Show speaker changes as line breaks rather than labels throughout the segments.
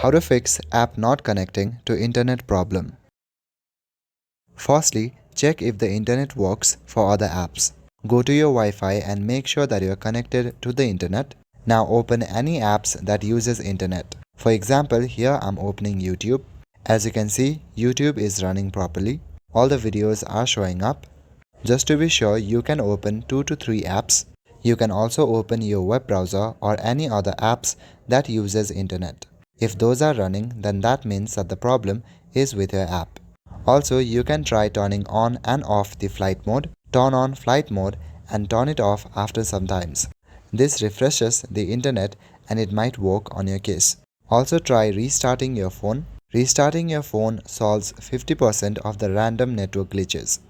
How to fix app not connecting to internet problem. Firstly, check if the internet works for other apps. Go to your Wi-Fi and make sure that you are connected to the internet. Now open any apps that uses internet. For example, here I'm opening YouTube. As you can see, YouTube is running properly. All the videos are showing up. Just to be sure, you can open 2 to 3 apps. You can also open your web browser or any other apps that uses internet. If those are running, then that means that the problem is with your app. Also, you can try turning on and off the flight mode, turn on flight mode and turn it off after some times. This refreshes the internet and it might work on your case. Also try restarting your phone. Restarting your phone solves 50% of the random network glitches.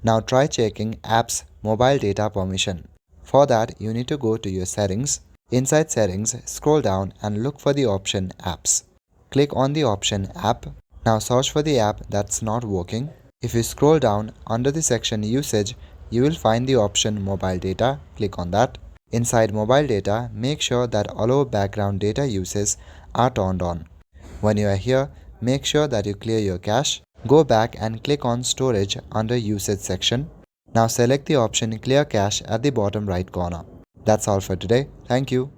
Now try checking apps mobile data permission. For that, you need to go to your settings. Inside settings, scroll down and look for the option apps. Click on the option app. Now search for the app that's not working. If you scroll down under the section usage, you will find the option mobile data. Click on that. Inside mobile data, make sure that allow background data uses are turned on. When you are here, make sure that you clear your cache. Go back and click on storage under usage section. Now select the option clear cache at the bottom right corner. That's all for today. Thank you.